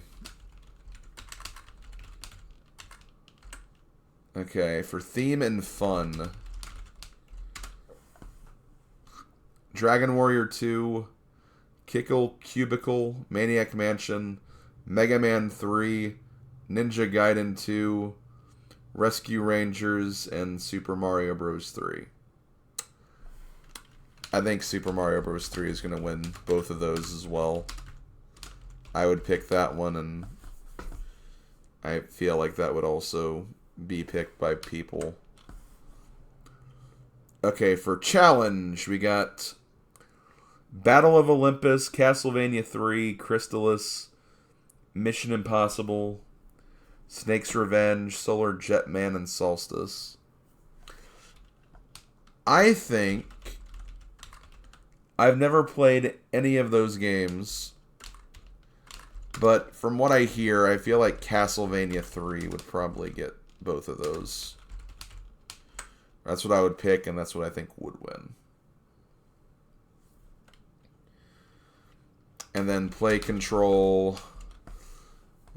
Okay, for theme and fun. Dragon Warrior 2, Kickle Cubicle, Maniac Mansion, Mega Man 3, Ninja Gaiden 2, Rescue Rangers, and Super Mario Bros. 3. I think Super Mario Bros. 3 is going to win both of those as well. I would pick that one, and I feel like that would also be picked by people. Okay, for challenge, we got Battle of Olympus, Castlevania 3, Crystalis, Mission Impossible, Snake's Revenge, Solar Jetman, and Solstice. I think I've never played any of those games, but from what I hear, I feel like Castlevania 3 would probably get both of those. That's what I would pick, and that's what I think would win. And then play control.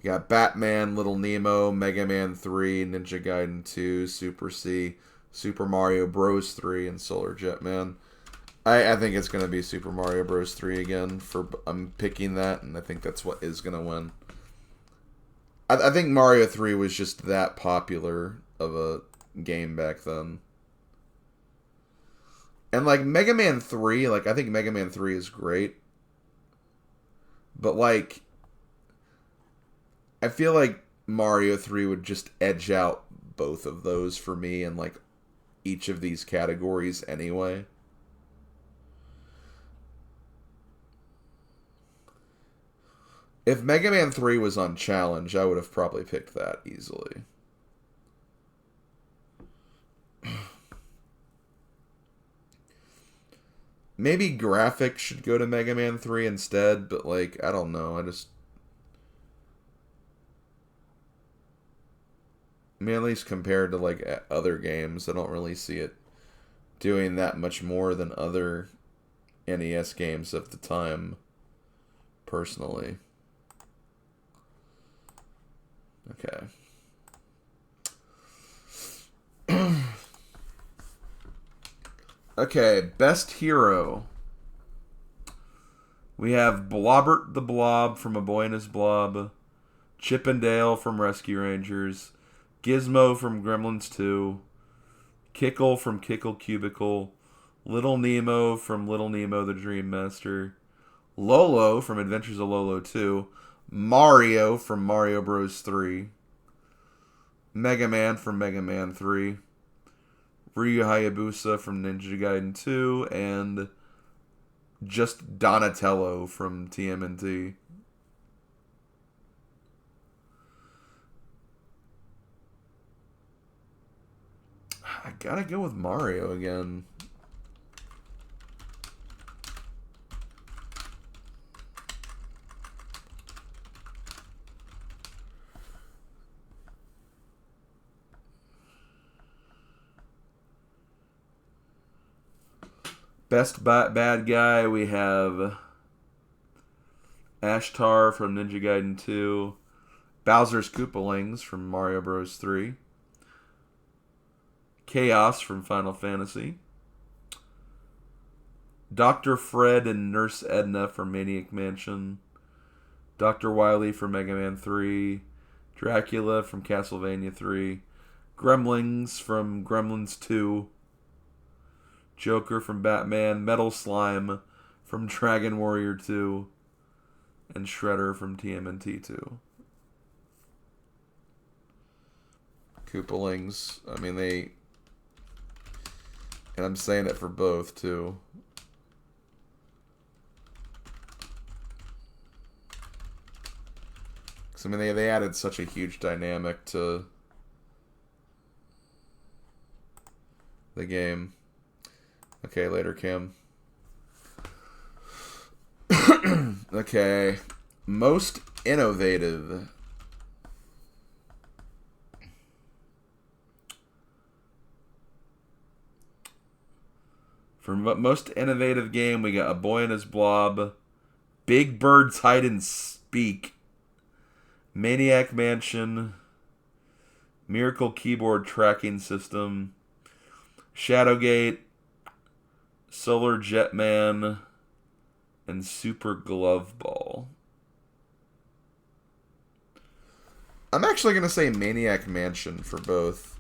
You got Batman, Little Nemo, Mega Man 3, Ninja Gaiden 2, Super C, Super Mario Bros. 3, and Solar Jetman. I think it's going to be Super Mario Bros. 3 again. I'm picking that, and I think that's what is going to win. I think Mario 3 was just that popular of a game back then. And like Mega Man 3, like I think Mega Man 3 is great. But like I feel like Mario 3 would just edge out both of those for me in like each of these categories anyway. If Mega Man 3 was on Challenge, I would have probably picked that easily. Maybe graphics should go to Mega Man 3 instead, but like, I don't know. I mean, at least compared to like other games, I don't really see it doing that much more than other NES games of the time, personally. Okay. Okay, best hero. We have Blobbert the Blob from A Boy and His Blob, Chip and Dale from Rescue Rangers, Gizmo from Gremlins 2, Kickle from Kickle Cubicle, Little Nemo from Little Nemo the Dream Master, Lolo from Adventures of Lolo 2, Mario from Mario Bros. 3, Mega Man from Mega Man 3, Ryu Hayabusa from Ninja Gaiden 2, and just Donatello from TMNT. I gotta go with Mario again. Best bad guy, we have Ashtar from Ninja Gaiden 2, Bowser's Koopalings from Mario Bros. 3, Chaos from Final Fantasy, Dr. Fred and Nurse Edna from Maniac Mansion, Dr. Wily from Mega Man 3, Dracula from Castlevania 3, Gremlings from Gremlins 2, Joker from Batman, Metal Slime from Dragon Warrior 2, and Shredder from TMNT 2. Koopalings, I mean, they... And I'm saying it for both, too. Because, I mean, they added such a huge dynamic to the game. Okay, later, Kim. Okay. Most innovative. For most innovative game, we got A Boy and His Blob, Big Bird's Hide and Speak, Maniac Mansion, Miracle Keyboard Tracking System, Shadowgate, Solar Jetman, and Super Glove Ball. I'm actually going to say Maniac Mansion for both.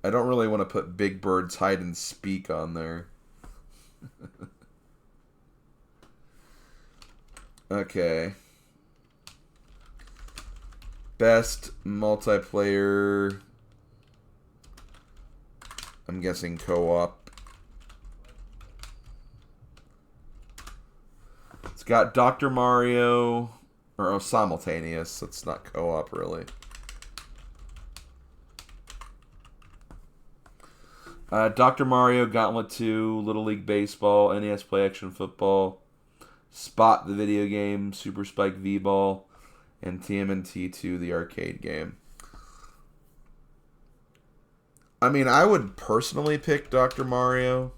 I don't really want to put Big Bird's Hide and Speak on there. Okay. Best multiplayer. I'm guessing co-op. It's got Dr. Mario, or simultaneous. It's not co-op really. Dr. Mario, Gauntlet 2, Little League Baseball, NES Play Action Football, Spot the video game, Super Spike V-Ball, and TMNT 2, the arcade game. I mean, I would personally pick Dr. Mario,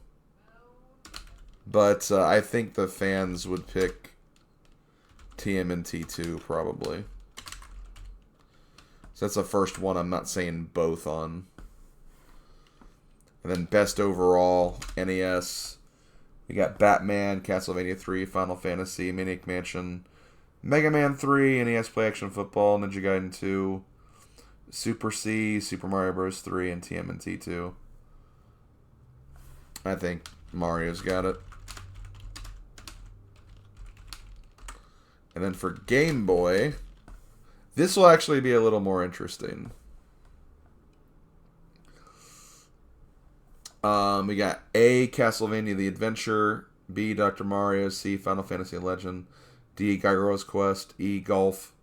but I think the fans would pick TMNT 2 probably. So that's the first one I'm not saying both on. And then best overall, NES. We got Batman, Castlevania 3, Final Fantasy, Maniac Mansion, Mega Man 3, NES Play Action Football, Ninja Gaiden 2, Super C, Super Mario Bros. 3, and TMNT 2. I think Mario's got it. And then for Game Boy, this will actually be a little more interesting. We got A, Castlevania The Adventure, B, Dr. Mario, C, Final Fantasy Legend, D, Gyro's Quest, E, Golf,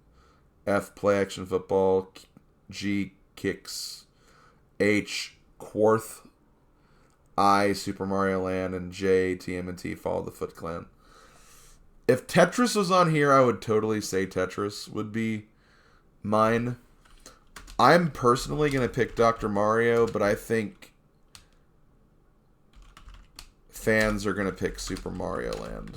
F, Play Action Football, G, Kicks, H, Quarth, I, Super Mario Land, and J, TMNT Fall of the Foot Clan. If Tetris was on here, I would totally say Tetris would be mine. I'm personally going to pick Dr. Mario, but I think fans are going to pick Super Mario Land.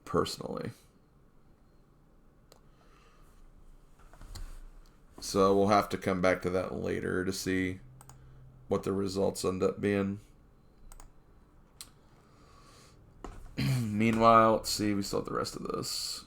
Personally. So we'll have to come back to that later to see what the results end up being. Meanwhile, let's see, we still have the rest of this.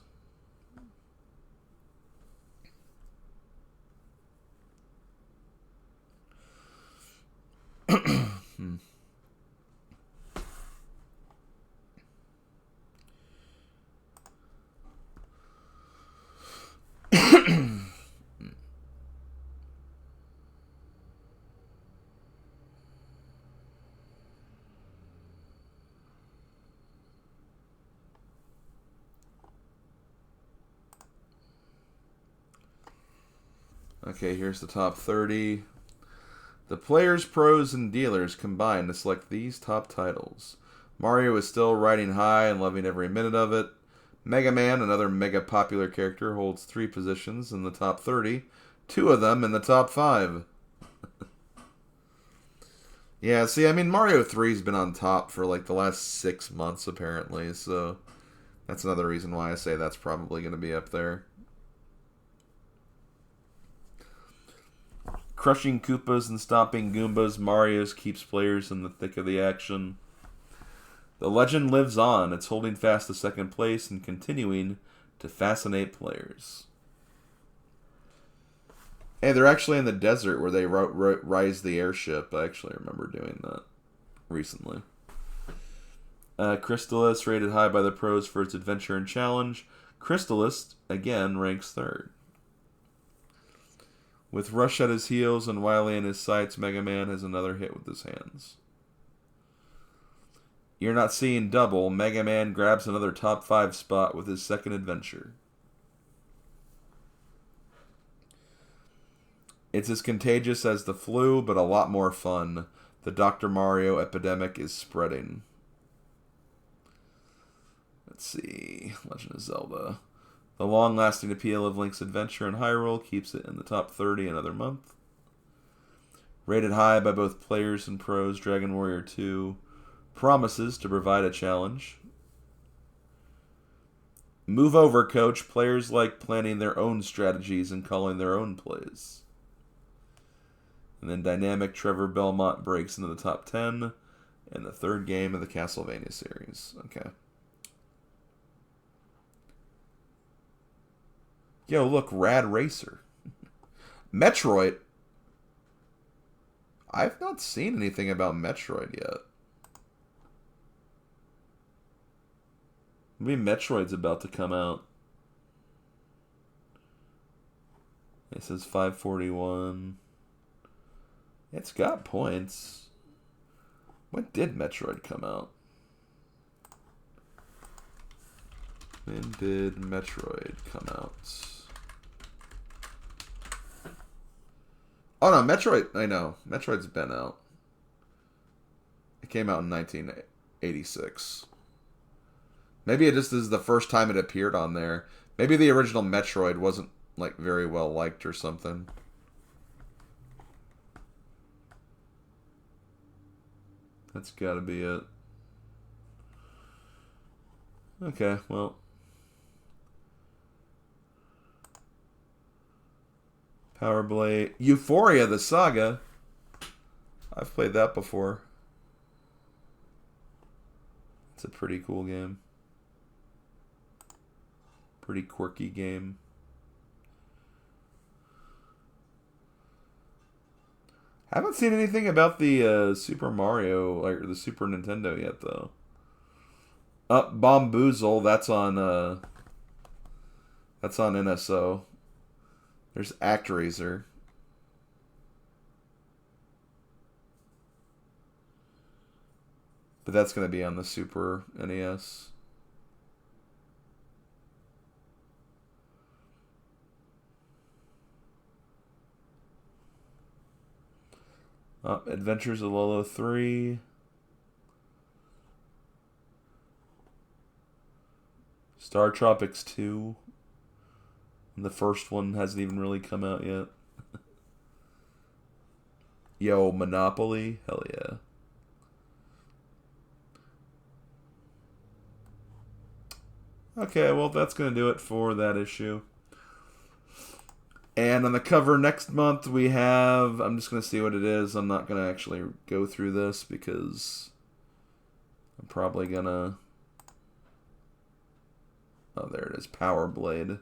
Okay, here's the top 30. The players, pros, and dealers combine to select these top titles. Mario is still riding high and loving every minute of it. Mega Man, another mega popular character, holds 3 positions in the top 30, 2 of them in the top 5. Yeah, see, I mean, Mario 3's been on top for like the last 6 months, apparently, so that's another reason why I say that's probably going to be up there. Crushing Koopas and stomping Goombas, Mario's keeps players in the thick of the action. The legend lives on. It's holding fast to second place and continuing to fascinate players. Hey, they're actually in the desert where they rise the airship. I actually remember doing that recently. Crystalis, rated high by the pros for its adventure and challenge. Crystalis, again, ranks 3rd. With Rush at his heels and Wily in his sights, Mega Man has another hit with his hands. You're not seeing double. Mega Man grabs another top 5 spot with his second adventure. It's as contagious as the flu, but a lot more fun. The Dr. Mario epidemic is spreading. Let's see. Legend of Zelda. The long-lasting appeal of Link's adventure in Hyrule keeps it in the top 30 another month. Rated high by both players and pros, Dragon Warrior 2 promises to provide a challenge. Move over, coach. Players like planning their own strategies and calling their own plays. And then dynamic Trevor Belmont breaks into the top 10 in the 3rd game of the Castlevania series. Okay. Yo, look, Rad Racer. Metroid. I've not seen anything about Metroid yet. Maybe Metroid's about to come out. It says 541. It's got points. When did Metroid come out? When did Metroid come out? Oh no, Metroid, I know. Metroid's been out. It came out in 1986. Maybe it just is the first time it appeared on there. Maybe the original Metroid wasn't like very well liked or something. That's gotta be it. Okay, well. Power Blade. Euphoria, the saga. I've played that before. It's a pretty cool game. Pretty quirky game. Haven't seen anything about the Super Mario or the Super Nintendo yet, though. Bomboozle. That's on NSO. There's ActRaiser. But that's going to be on the Super NES. Adventures of Lolo 3. Star Tropics 2. And the first one hasn't even really come out yet. Yo, Monopoly. Hell yeah. Okay, well, that's going to do it for that issue. And on the cover next month, we have... I'm just going to see what it is. I'm not going to actually go through this because I'm probably going to... Oh, there it is. Power Blade.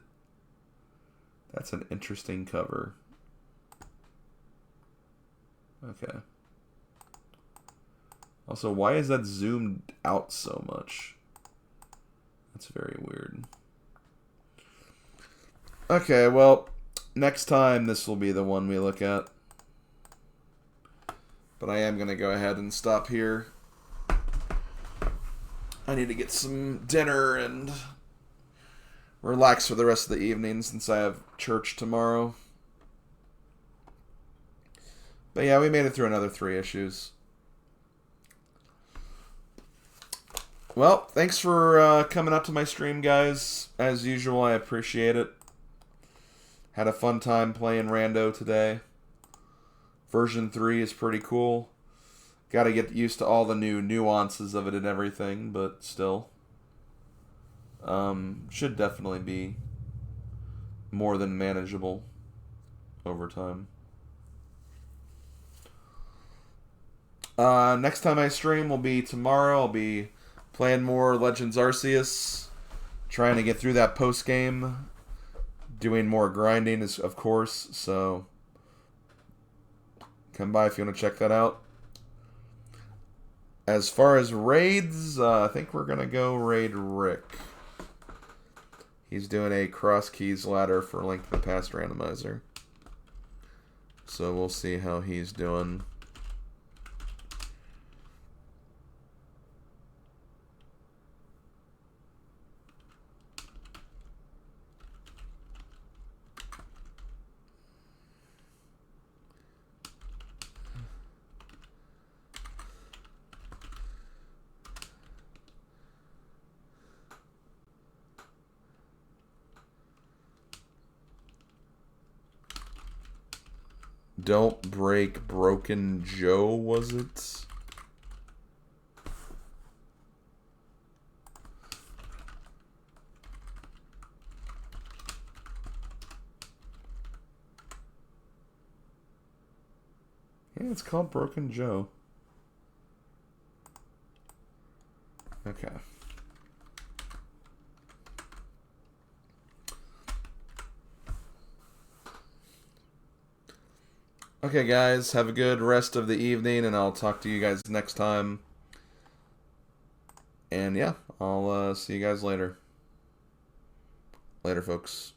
That's an interesting cover. Okay. Also, why is that zoomed out so much? That's very weird. Okay, well, next time this will be the one we look at. But I am going to go ahead and stop here. I need to get some dinner and relax for the rest of the evening since I have church tomorrow. But yeah, we made it through another 3 issues. Well, thanks for coming out to my stream, guys. As usual, I appreciate it. Had a fun time playing Rando today. Version 3 is pretty cool. Got to get used to all the new nuances of it and everything, but still. Should definitely be more than manageable over time. Next time I stream will be tomorrow. I'll be playing more Legends Arceus, trying to get through that post game, doing more grinding, of course. So come by if you want to check that out. As far as raids, I think we're gonna go raid Rick. He's doing a cross keys ladder for Link to the Past randomizer. So we'll see how he's doing. Don't break Broken Joe, was it? Yeah, it's called Broken Joe. Okay. Okay, guys, have a good rest of the evening, and I'll talk to you guys next time. And yeah, I'll see you guys later. Later, folks.